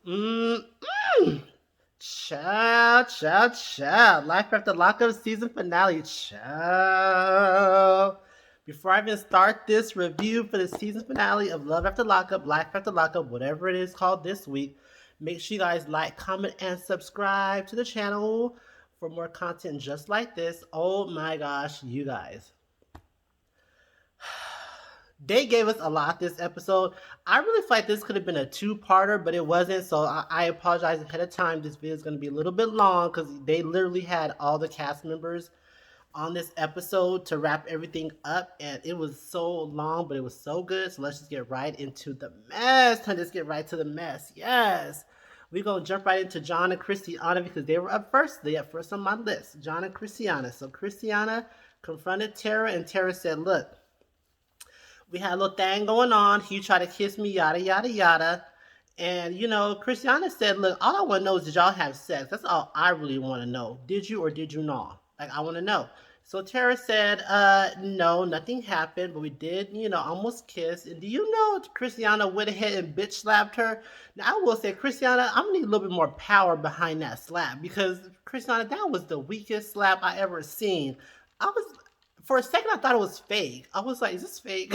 Mm, mm. Child. Life after Lockup season finale. Child. Before I even start this review for the season finale of Love After Lockup, Life After Lockup, whatever it is called this week, make sure you guys like, comment, and subscribe to the channel for more content just like this. Oh my gosh, you guys. They gave us a lot this episode. I really feel like this could have been a two-parter, but it wasn't. So I apologize ahead of time. This video is going to be a little bit long because they literally had all the cast members on this episode to wrap everything up, and it was so long, but it was so good. So let's just get right into the mess. Let's get right to the mess. Yes. We're going to jump right into John and Christiana because they were up first. They up first on my list. John and Christiana. So Christiana confronted Tara, and Tara said, look, we had a little thing going on. He tried to kiss me, yada, yada, yada. And, Christiana said, look, all I want to know is did y'all have sex? That's all I really want to know. Did you or did you not? Like, I want to know. So Tara said, no, nothing happened, but we did, almost kiss. And do you know Christiana went ahead and bitch slapped her? Now, I will say, Christiana, I'm going to need a little bit more power behind that slap because, Christiana, that was the weakest slap I ever seen. I was for a second I thought it was fake. I was like, is this fake?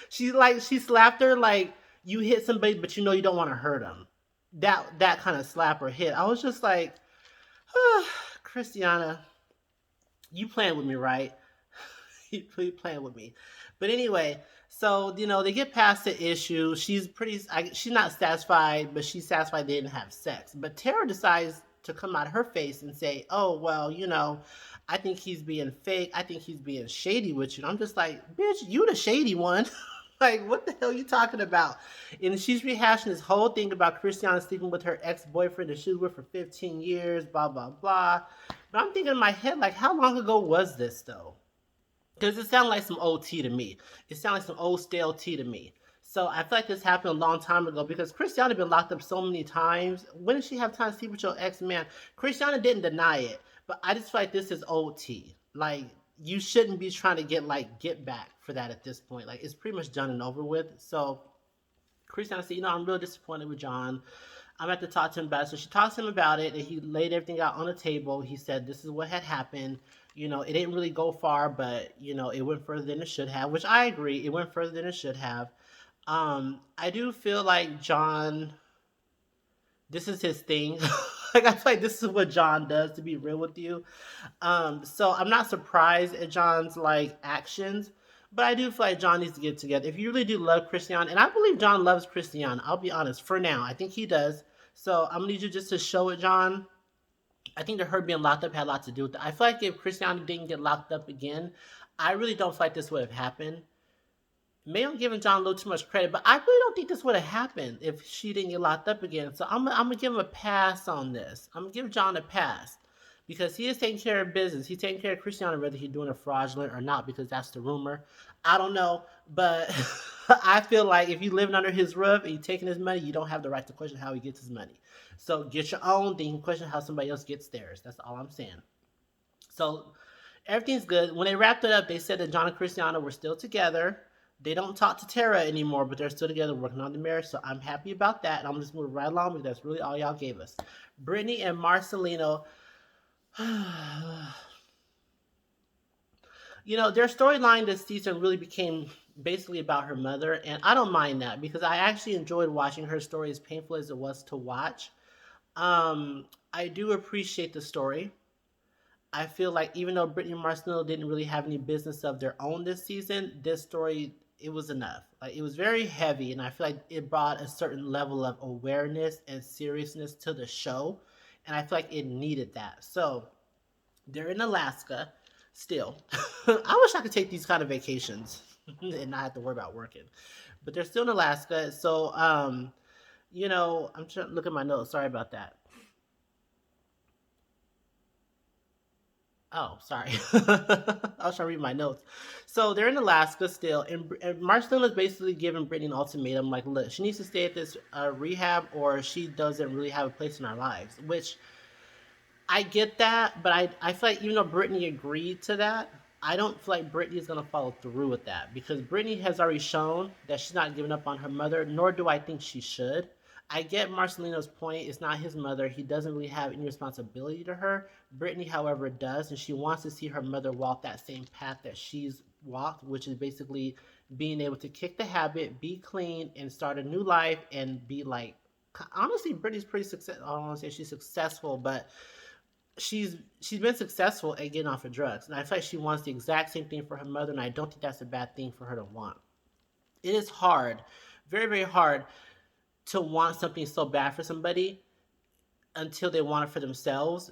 She slapped her like you hit somebody but you know you don't want to hurt them. That kind of slap or hit. I was just like, Christiana, you playing with me, right? You playing with me. But anyway, so they get past the issue. She's not satisfied, but she's satisfied they didn't have sex. But Tara decides to come out of her face and say, "Oh well, I think he's being fake. I think he's being shady with you." And I'm just like, "Bitch, you the shady one." Like, what the hell are you talking about? And she's rehashing this whole thing about Christiana sleeping with her ex-boyfriend that she was with for 15 years, blah blah blah. But I'm thinking in my head, like, how long ago was this though? Because it sounded like some old tea to me. It sounded like some old stale tea to me. So I feel like this happened a long time ago because Christiana been locked up so many times. When did she have time to sleep with your ex man? Christiana didn't deny it, but I just feel like this is old tea. Like, you shouldn't be trying to get back for that at this point. Like, it's pretty much done and over with. So Christiana said, I'm real disappointed with John. I'm going to have to talk to him about it. So she talks to him about it, and he laid everything out on the table. He said, this is what had happened. It didn't really go far, but, it went further than it should have, which I agree. It went further than it should have. I do feel like John, this is his thing. Like, I feel like this is what John does, to be real with you. So I'm not surprised at John's, like, actions. But I do feel like John needs to get together. If you really do love Christian, and I believe John loves Christian, I'll be honest, for now, I think he does. So I'm gonna need you just to show it, John. I think that her being locked up had a lot to do with it. I feel like if Christian didn't get locked up again, I really don't feel like this would have happened. Maybe I'm giving John a little too much credit, but I really don't think this would have happened if she didn't get locked up again. So I'm gonna give him a pass on this. I'm gonna give John a pass because he is taking care of business. He's taking care of Christiana, whether he's doing it fraudulent or not, because that's the rumor. I don't know, but I feel like if you living under his roof and you taking his money, you don't have the right to question how he gets his money. So get your own, then you can question how somebody else gets theirs. That's all I'm saying. So everything's good. When they wrapped it up, they said that John and Christiana were still together. They don't talk to Tara anymore, but they're still together working on the marriage. So I'm happy about that. And I'm just moving right along because that's really all y'all gave us. Brittany and Marcelino, their storyline this season really became basically about her mother. And I don't mind that because I actually enjoyed watching her story, as painful as it was to watch. I do appreciate the story. I feel like even though Brittany and Marcelino didn't really have any business of their own this season, this story, it was enough. Like, it was very heavy, and I feel like it brought a certain level of awareness and seriousness to the show, and I feel like it needed that. So they're in Alaska still. I wish I could take these kind of vacations and not have to worry about working, but they're still in Alaska. So I'm trying to look at my notes. Sorry about that. Oh, sorry. I was trying to read my notes. So they're in Alaska still, and Marcelino is basically giving Brittany an ultimatum, like, look, she needs to stay at this rehab, or she doesn't really have a place in our lives. Which I get that, but I feel like even though Brittany agreed to that, I don't feel like Brittany is going to follow through with that because Brittany has already shown that she's not giving up on her mother, nor do I think she should. I get Marcelino's point. It's not his mother. He doesn't really have any responsibility to her. Brittany, however, does, and she wants to see her mother walk that same path that she's walked, which is basically being able to kick the habit, be clean, and start a new life, and be like. Honestly, Brittany's pretty successful. I don't want to say she's successful, but she's been successful at getting off of drugs, and I feel like she wants the exact same thing for her mother, and I don't think that's a bad thing for her to want. It is hard, very very hard, to want something so bad for somebody until they want it for themselves.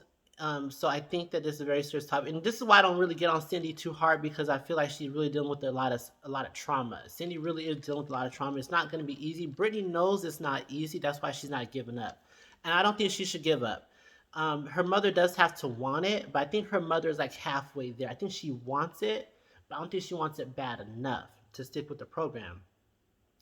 So I think that this is a very serious topic, and this is why I don't really get on Cindy too hard because I feel like she's really dealing with a lot of trauma. Cindy really is dealing with a lot of trauma. It's not going to be easy. Brittany knows it's not easy. That's why she's not giving up, and I don't think she should give up. Her mother does have to want it, but I think her mother is like halfway there. I think she wants it, but I don't think she wants it bad enough to stick with the program.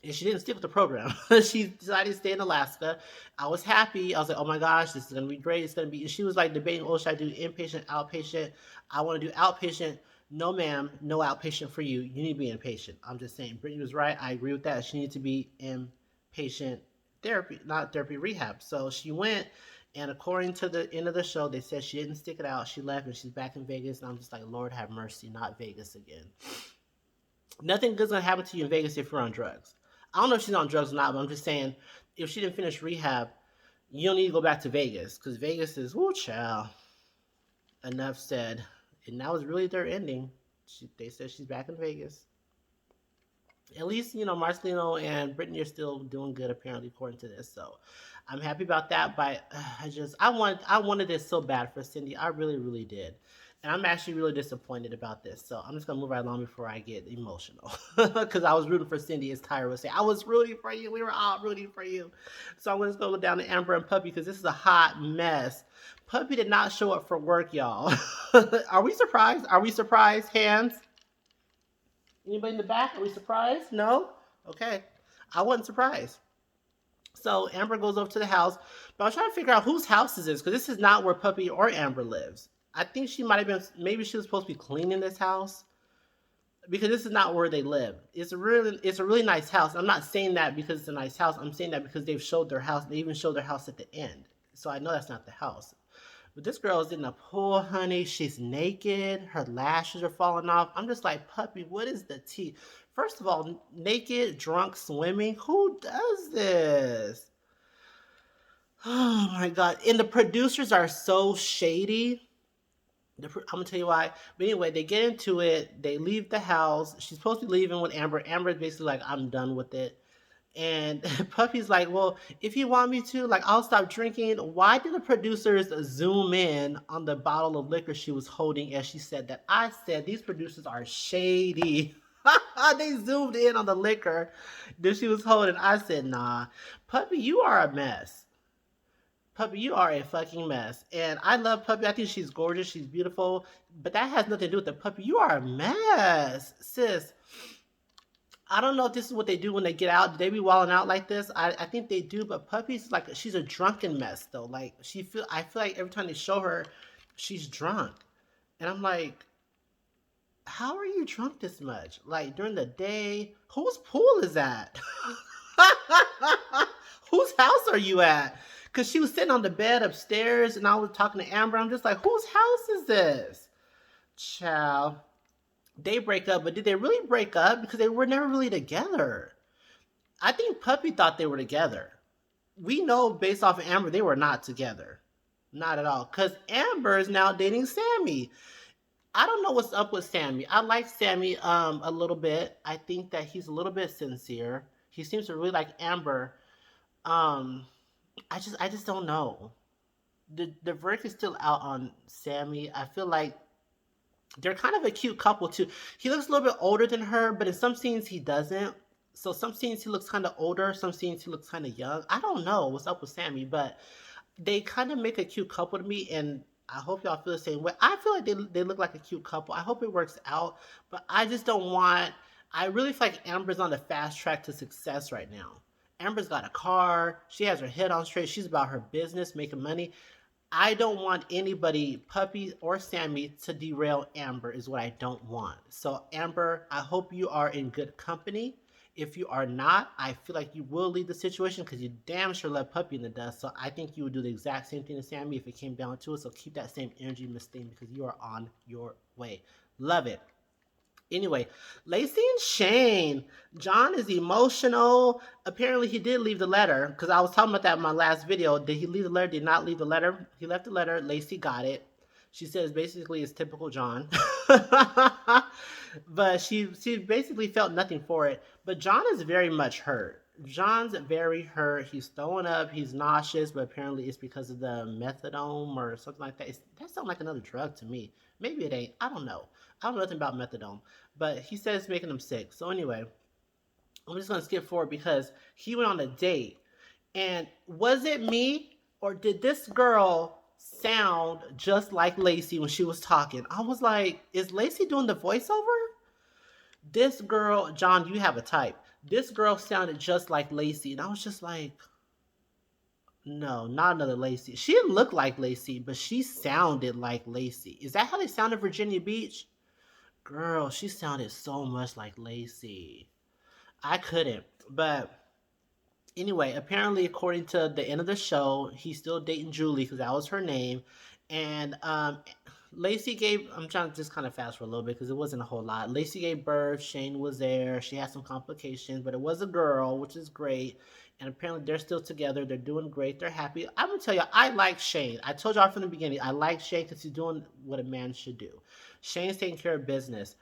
And she didn't stick with the program. She decided to stay in Alaska. I was happy. I was like, oh my gosh, this is gonna be great. It's gonna be. And she was like debating, oh, should I do inpatient, outpatient? I want to do outpatient. No, ma'am, no outpatient for you. You need to be inpatient. I'm just saying. Brittany was right. I agree with that. She needs to be inpatient therapy, not therapy rehab. So she went, and according to the end of the show, they said she didn't stick it out. She left, and she's back in Vegas. And I'm just like, Lord have mercy, not Vegas again. Nothing good's gonna happen to you in Vegas if you're on drugs. I don't know if she's on drugs or not, but I'm just saying, if she didn't finish rehab, you don't need to go back to Vegas because Vegas is, whoo, child. Enough said. And that was really their ending. They said she's back in Vegas. At least, Marcelino and Brittany are still doing good, apparently, according to this. So I'm happy about that. But I wanted this so bad for Cindy. I really, really did. And I'm actually really disappointed about this. So I'm just gonna move right along before I get emotional, because I was rooting for Cindy, as Tyra would say. I was rooting for you. We were all rooting for you. So I'm just gonna go down to Amber and Puppy because this is a hot mess. Puppy did not show up for work, y'all. Are we surprised? Are we surprised? Hands. Anybody in the back? Are we surprised? No? Okay. I wasn't surprised. So Amber goes over to the house, but I was trying to figure out whose house is this because this is not where Puppy or Amber lives. I think she might have been, maybe she was supposed to be cleaning this house because this is not where they live. It's a really nice house. I'm not saying that because it's a nice house. I'm saying that because they've showed their house. They even showed their house at the end. So I know that's not the house. But this girl is in the pool, honey. She's naked. Her lashes are falling off. I'm just like, Puppy, what is the tea? First of all, naked, drunk, swimming. Who does this? Oh my God. And the producers are so shady. I'm gonna tell you why. But anyway, they get into it. They leave the house. She's supposed to be leaving with Amber. Amber is basically like, I'm done with it. And Puffy's like, well, if you want me to, like, I'll stop drinking. Why did the producers zoom in on the bottle of liquor she was holding as she said that? I said, these producers are shady. They zoomed in on the liquor that she was holding. I said, nah, Puppy, you are a mess. Puppy, you are a fucking mess. And I love Puppy. I think she's gorgeous. She's beautiful. But that has nothing to do with the Puppy. You are a mess, sis. I don't know if this is what they do when they get out. Do they be walling out like this? I think they do, but Puppy's like she's a drunken mess though. Like I feel like every time they show her, she's drunk. And I'm like, how are you drunk this much? Like during the day, whose pool is that? Whose house are you at? Because she was sitting on the bed upstairs and I was talking to Amber. I'm just like, whose house is this? Child. They break up, but did they really break up? Because they were never really together. I think Puppy thought they were together. We know based off of Amber, they were not together. Not at all. Because Amber is now dating Sammy. I don't know what's up with Sammy. I like Sammy a little bit. I think that he's a little bit sincere. He seems to really like Amber. Um, I just don't know. The verdict is still out on Sammy. I feel like they're kind of a cute couple too. He looks a little bit older than her, but in some scenes he doesn't. So some scenes he looks kind of older, some scenes he looks kind of young. I don't know what's up with Sammy, but they kind of make a cute couple to me, and I hope y'all feel the same way. I feel like they look like a cute couple. I hope it works out, but I just don't want. I really feel like Amber's on the fast track to success right now. Amber's got a car. She has her head on straight. She's about her business, making money. I don't want anybody, Puppy or Sammy, to derail Amber is what I don't want. So Amber, I hope you are in good company. If you are not, I feel like you will leave the situation because you damn sure left Puppy in the dust. So I think you would do the exact same thing to Sammy if it came down to it. So keep that same energy, Miss Thing, because you are on your way. Love it. Anyway, Lacey and Shane. John is emotional. Apparently, he did leave the letter because I was talking about that in my last video. Did he leave the letter? Did he not leave the letter? He left the letter. Lacey got it. She says basically it's typical John. But she basically felt nothing for it. But John is very much hurt. John's very hurt. He's throwing up. He's nauseous, but apparently it's because of the methadone or something like that. That sounds like another drug to me. Maybe it ain't. I don't know. I don't know nothing about methadone, but he says it's making him sick. So anyway, I'm just gonna skip forward because he went on a date. And was it me or did this girl sound just like Lacey when she was talking? I was like, is Lacey doing the voiceover? This girl, John, you have a type. This girl sounded just like Lacey, and I was just like, no, not another Lacey. She didn't look like Lacey, but she sounded like Lacey. Is that how they sound in Virginia Beach? Girl, she sounded so much like Lacey. I couldn't. But anyway, apparently, according to the end of the show, he's still dating Julie because that was her name. And Lacey gave, I'm trying to just kind of fast for a little bit because it wasn't a whole lot. Lacey gave birth. Shane was there. She had some complications, but it was a girl, which is great. And apparently they're still together. They're doing great. They're happy. I'm going to tell you, I like Shane. I told y'all from the beginning, I like Shane because he's doing what a man should do. Shane's taking care of business.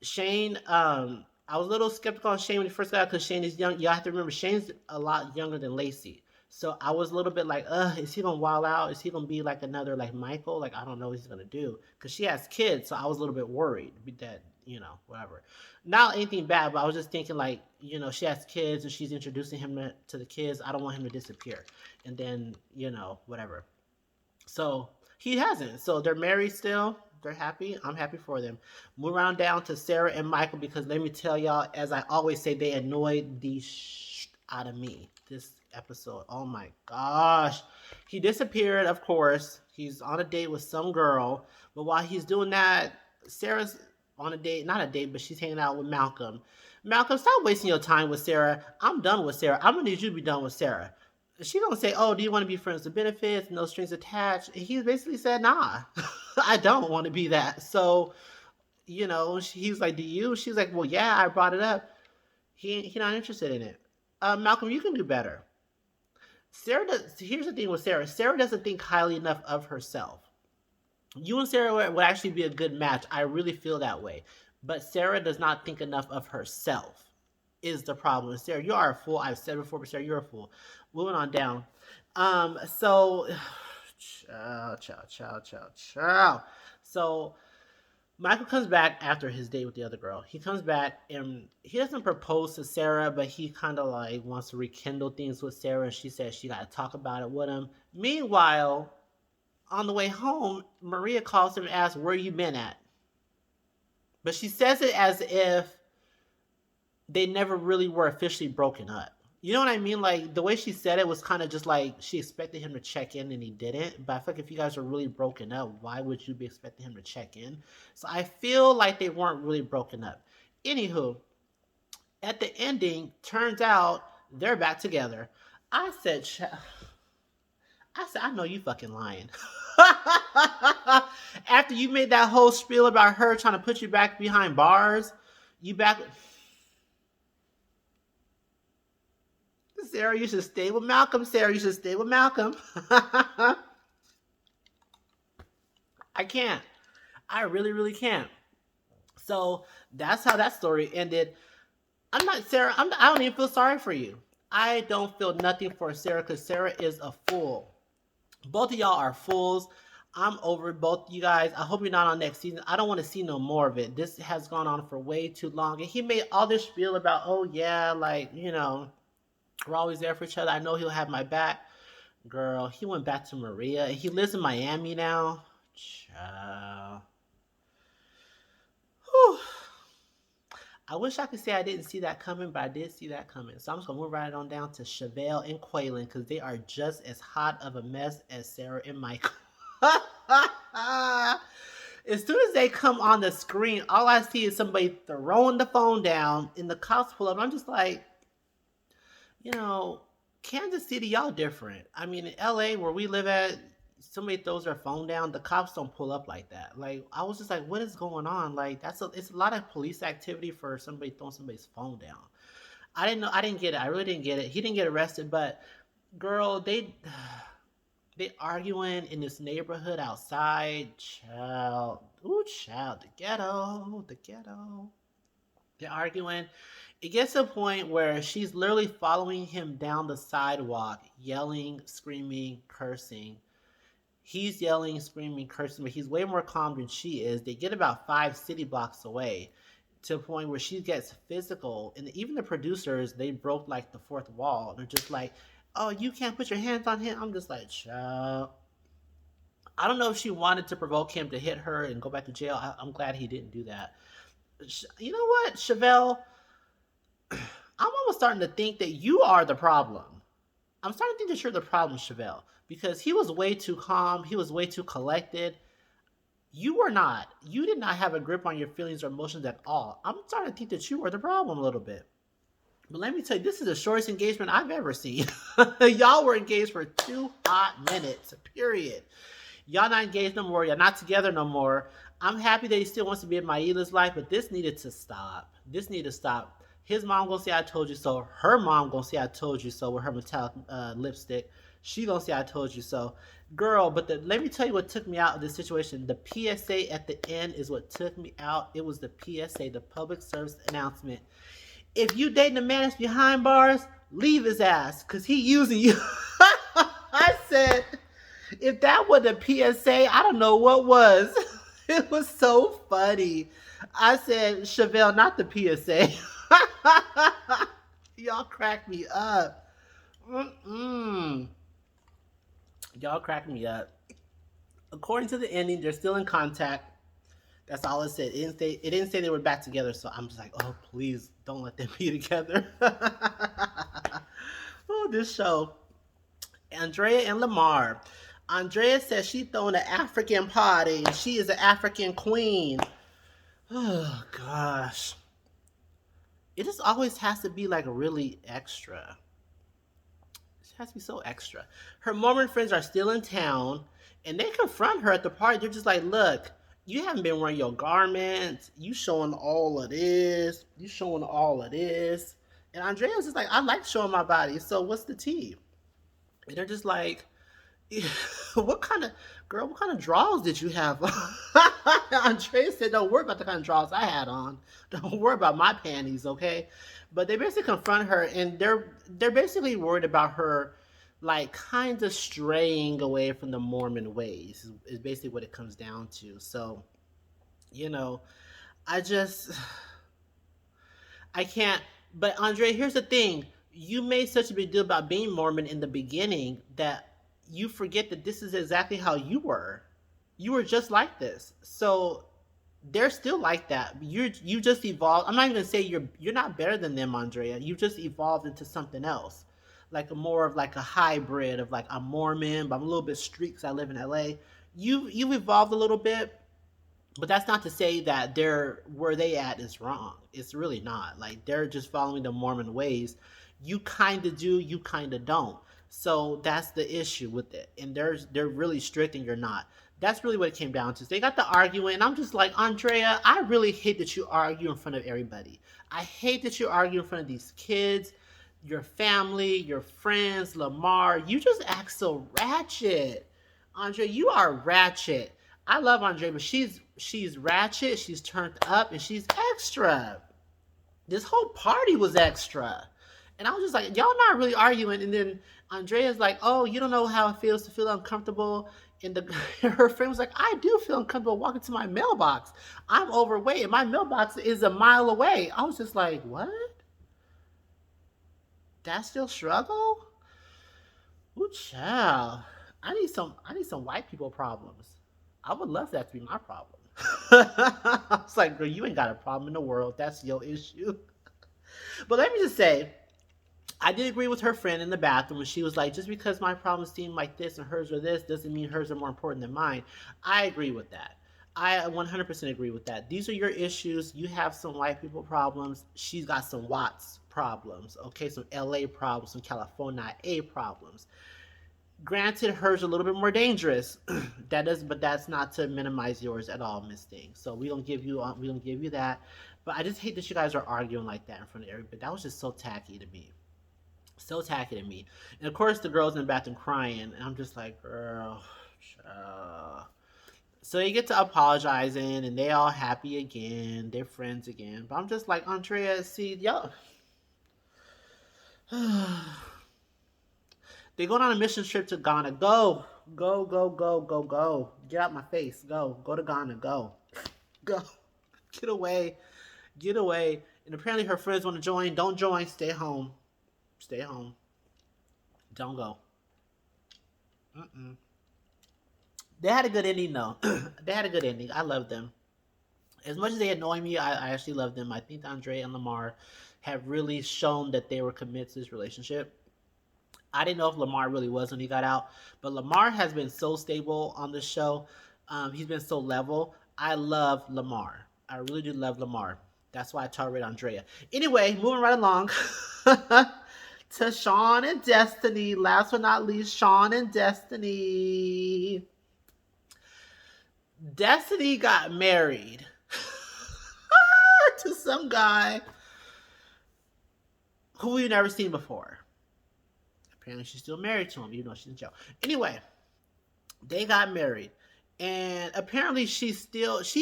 Shane, I was a little skeptical on Shane when he first got out because Shane is young. You have to remember, Shane's a lot younger than Lacey. So I was a little bit like, is he gonna wild out? Is he gonna be like another like Michael? Like I don't know what he's gonna do because she has kids. So I was a little bit worried that whatever. Not anything bad, but I was just thinking like she has kids and she's introducing him to the kids. I don't want him to disappear, and then whatever. So he hasn't. So they're married still. They're happy. I'm happy for them. Move around down to Sarah and Michael because let me tell y'all, as I always say, they annoyed the out of me this episode. Oh my gosh. He disappeared, of course. He's on a date with some girl. But while he's doing that, Sarah's on a date. Not a date, but she's hanging out with Malcolm. Malcolm, stop wasting your time with Sarah. I'm done with Sarah. I'm going to need you to be done with Sarah. She gonna say, "Oh, do you want to be friends with benefits, no strings attached?" And he basically said, "Nah, I don't want to be that." So, he's like, "Do you?" She's like, "Well, yeah, I brought it up." He not interested in it. Malcolm, you can do better. Sarah does. Here's the thing with Sarah. Sarah doesn't think highly enough of herself. You and Sarah would actually be a good match. I really feel that way. But Sarah does not think enough of herself. Is the problem. Sarah, you are a fool. I've said before, but Sarah, you're a fool. Moving on down. So, ciao. So, Michael comes back after his date with the other girl. He comes back and he doesn't propose to Sarah, but he kind of like wants to rekindle things with Sarah. And she says she got to talk about it with him. Meanwhile, on the way home, Maria calls him and asks, "Where you been at?" But she says it as if they never really were officially broken up. You know what I mean? Like the way she said it was kind of just like she expected him to check in and he didn't. But I feel like if you guys are really broken up, why would you be expecting him to check in? So I feel like they weren't really broken up. Anywho, at the ending, turns out they're back together. I said, I know you fucking lying. After you made that whole spiel about her trying to put you back behind bars, you back. Sarah, you should stay with Malcolm. Sarah, you should stay with Malcolm. I can't. I really, really can't. So that's how that story ended. I'm not Sarah. I don't even feel sorry for you. I don't feel nothing for Sarah because Sarah is a fool. Both of y'all are fools. I'm over both you guys. I hope you're not on next season. I don't want to see no more of it. This has gone on for way too long. And he made all this spiel about, oh yeah, like, we're always there for each other. I know he'll have my back. Girl, he went back to Maria. And he lives in Miami now. Child. Whew. I wish I could say I didn't see that coming, but I did see that coming. So I'm just going to move right on down to Chevelle and Quaylen because they are just as hot of a mess as Sarah and Michael. As soon as they come on the screen, all I see is somebody throwing the phone down and the cops pull up. I'm just like, you know, Kansas City, y'all different. I mean, in LA, where we live at, somebody throws their phone down, the cops don't pull up like that. Like, I was just like, what is going on? Like, it's a lot of police activity for somebody throwing somebody's phone down. I didn't know, I didn't get it. I really didn't get it. He didn't get arrested, but girl, they arguing in this neighborhood outside. Child, ooh, child, the ghetto, the ghetto. They're arguing. It gets to a point where she's literally following him down the sidewalk, yelling, screaming, cursing. He's yelling, screaming, cursing, but he's way more calm than she is. They get about 5 city blocks away to a point where she gets physical. And even the producers, they broke like the fourth wall. They're just like, oh, you can't put your hands on him. I'm just like, child. I don't know if she wanted to provoke him to hit her and go back to jail. I'm glad he didn't do that. You know what, Chevelle? I'm almost starting to think that you are the problem. I'm starting to think that you're the problem, Chevelle, because he was way too calm. He was way too collected. You were not. You did not have a grip on your feelings or emotions at all. I'm starting to think that you were the problem a little bit. But let me tell you, this is the shortest engagement I've ever seen. Y'all were engaged for 2 hot minutes, period. Y'all not engaged no more. Y'all not together no more. I'm happy that he still wants to be in Maila's life, but this needed to stop. This needed to stop. His mom gonna say I told you so. Her mom gonna say I told you so with her metallic lipstick. She gonna say I told you so. Girl, but let me tell you what took me out of this situation. The PSA at the end is what took me out. It was the PSA, the public service announcement. If you dating a man that's behind bars, leave his ass, because he using you. I said, if that was a PSA, I don't know what was. It was so funny. I said, Chevelle, not the PSA. Y'all cracked me up. Mm-mm. Y'all cracked me up. According to the ending, they're still in contact. That's all it said. It didn't say they were back together, so I'm just like, oh, please don't let them be together. Oh, this show. Andrea and Lamar. Andrea says she throwing an African party and she is an African queen. Oh gosh. It just always has to be like really extra. It has to be so extra. Her Mormon friends are still in town and they confront her at the party. They're just like, look, you haven't been wearing your garments. You showing all of this. You showing all of this. And Andrea's just like, I like showing my body. So what's the tea? And they're just like, what kind of girl? What kind of drawers did you have? Andrea said, "Don't worry about the kind of drawers I had on. Don't worry about my panties, okay?" But they basically confront her, and they're basically worried about her, like kind of straying away from the Mormon ways. Is basically what it comes down to. So, you know, I just I can't. But Andre, here's the thing: you made such a big deal about being Mormon in the beginning that you forget that this is exactly how you were. You were just like this. So they're still like that. You just evolved. I'm not even gonna say you're not better than them, Andrea. You just evolved into something else, like a more of like a hybrid of like I'm Mormon, but I'm a little bit street because I live in LA. You've evolved a little bit, but that's not to say that they're where they at is wrong. It's really not. Like they're just following the Mormon ways. You kind of do, you kind of don't. So that's the issue with it. And they're really strict and you're not. That's really what it came down to. So they got the arguing, and I'm just like, Andrea, I really hate that you argue in front of everybody. I hate that you argue in front of these kids, your family, your friends, Lamar. You just act so ratchet. Andrea, you are ratchet. I love Andrea, but she's ratchet, she's turned up, and she's extra. This whole party was extra. And I was just like, y'all not really arguing. And then Andrea's like, oh, you don't know how it feels to feel uncomfortable. And her friend was like, I do feel uncomfortable walking to my mailbox. I'm overweight and my mailbox is a mile away. I was just like, what? That's still struggle? Ooh, child. I need some white people problems. I would love that to be my problem. I was like, girl, you ain't got a problem in the world. That's your issue. But let me just say, I did agree with her friend in the bathroom when she was like, just because my problems seem like this and hers are this doesn't mean hers are more important than mine. I agree with that. I 100% agree with that. These are your issues. You have some white people problems. She's got some Watts problems. Okay, some LA problems, some California A problems. Granted, hers are a little bit more dangerous. But that's not to minimize yours at all, Miss Thing. So we don't give you that. But I just hate that you guys are arguing like that in front of everybody. That was just so tacky to me. So tacky to me. And of course, the girls in the bathroom crying, and I'm just like, girl. So they get to apologizing, and they all happy again. They're friends again. But I'm just like, Andrea, see, yo. They go on a mission trip to Ghana. Go. Go, go, go, go, go. Get out my face. Go. Go to Ghana. Go. Go. Get away. Get away. And apparently her friends want to join. Don't join. Stay home. Stay home. Don't go. Mm-mm. They had a good ending, though. They had a good ending. I love them. As much as they annoy me, I actually love them. I think Andre and Lamar have really shown that they were committed to this relationship. I didn't know if Lamar really was when he got out, but Lamar has been so stable on the show. He's been so level. I love Lamar. I really do love Lamar. That's why I tolerate Andrea. Anyway, moving right along to Sean and Destiny. Last but not least, Sean and Destiny. Destiny got married to some guy who we've never seen before. Apparently, she's still married to him, even though she's in jail. Anyway, they got married, and apparently, she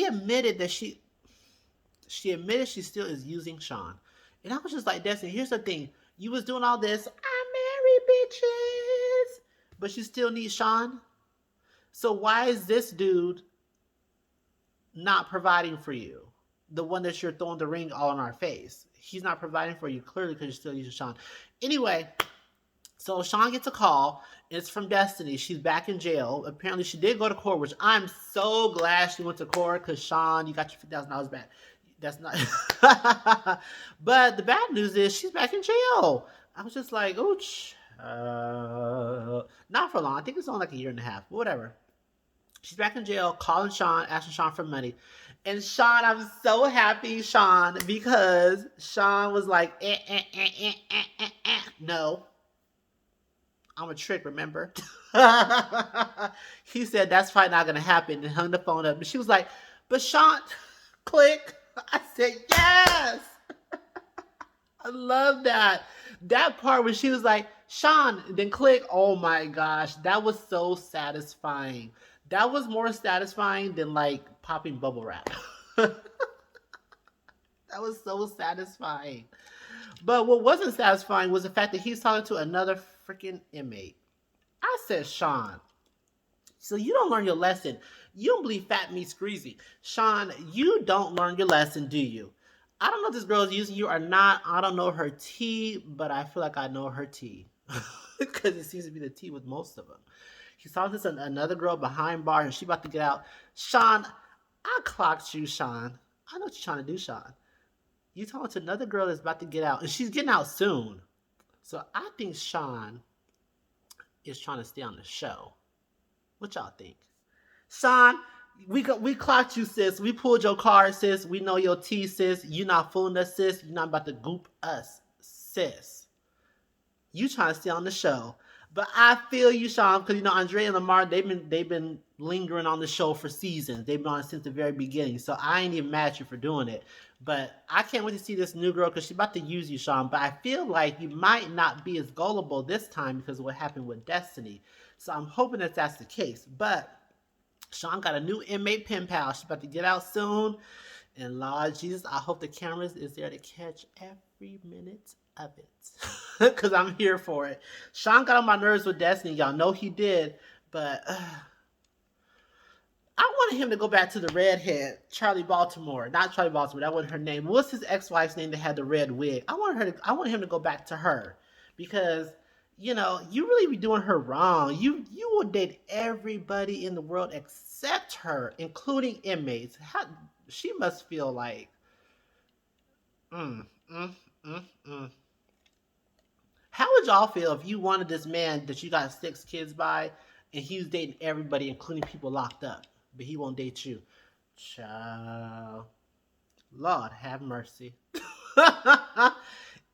admitted that she admitted she still is using Sean. And I was just like, Destiny, here's the thing: you was doing all this, I married bitches, but you still need Sean. So why is this dude not providing for you? The one that you're throwing the ring all in our face. He's not providing for you clearly because you're still using Sean. Anyway, so Sean gets a call. It's from Destiny. She's back in jail. Apparently, she did go to court, which I'm so glad she went to court because Sean, you got your $50,000 back. That's not. But the bad news is she's back in jail. I was just like, ooch. Not for long. I think it's only like a year and a half. But whatever. She's back in jail, calling Sean, asking Sean for money. And Sean, I'm so happy, Sean, because Sean was like, no. I'm a trick, remember? He said, that's probably not going to happen, and hung the phone up. And she was like, but Sean, click. I said, yes. I love that. That part where she was like, Sean, then click. Oh my gosh, that was so satisfying. That was more satisfying than like popping bubble wrap. That was so satisfying. But what wasn't satisfying was the fact that he's talking to another freaking inmate. I said, Sean, so you don't learn your lesson. You don't believe fat meat's greasy. Sean, you don't learn your lesson, do you? I don't know if this girl is using you or not. I don't know her tea, but I feel like I know her tea. Because it seems to be the tea with most of them. He's talking to another girl behind bars, and she about to get out. Sean, I clocked you, Sean. I know what you're trying to do, Sean. You talking to another girl that's about to get out, and she's getting out soon. So I think Sean is trying to stay on the show. What y'all think? Sean, we clocked you, sis. We pulled your card, sis. We know your tea, sis. You not fooling us, sis. You're not about to goop us, sis. You trying to stay on the show. But I feel you, Sean, because Andre and Lamar, they've been lingering on the show for seasons. They've been on it since the very beginning. So I ain't even mad at you for doing it. But I can't wait to see this new girl because she's about to use you, Sean. But I feel like you might not be as gullible this time because of what happened with Destiny. So I'm hoping that that's the case. But Sean got a new inmate pen pal. She's about to get out soon. And Lord Jesus, I hope the cameras is there to catch every minute of it. Because I'm here for it. Sean got on my nerves with Destiny. Y'all know he did. But I wanted him to go back to the redhead, Charlie Baltimore. Not Charlie Baltimore. That wasn't her name. What's his ex-wife's name that had the red wig? I wanted him to go back to her. Because, you really be doing her wrong. You will date everybody in the world except her, including inmates. She must feel like, How would y'all feel if you wanted this man that you got 6 kids by, and he's dating everybody, including people locked up, but he won't date you? Child. Lord have mercy.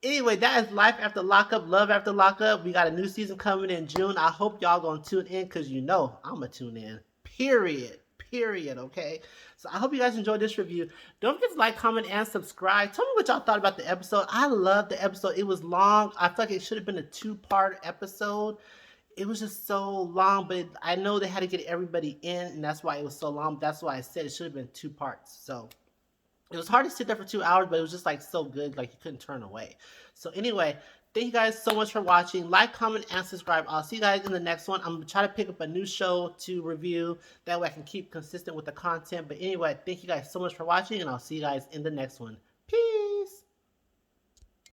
Anyway, that is Life After Lockup, Love After Lockup. We got a new season coming in June. I hope y'all gonna tune in because you know I'm gonna tune in. Period. Period. Okay. So I hope you guys enjoyed this review. Don't forget to like, comment, and subscribe. Tell me what y'all thought about the episode. I love the episode. It was long. I feel like it should have been a two-part episode. It was just so long, but I know they had to get everybody in, and that's why it was so long. That's why I said it should have been two parts. So it was hard to sit there for 2 hours, but it was just like so good, like you couldn't turn away. So anyway, thank you guys so much for watching. Like, comment, and subscribe. I'll see you guys in the next one. I'm gonna try to pick up a new show to review. That way I can keep consistent with the content. But anyway, thank you guys so much for watching, and I'll see you guys in the next one.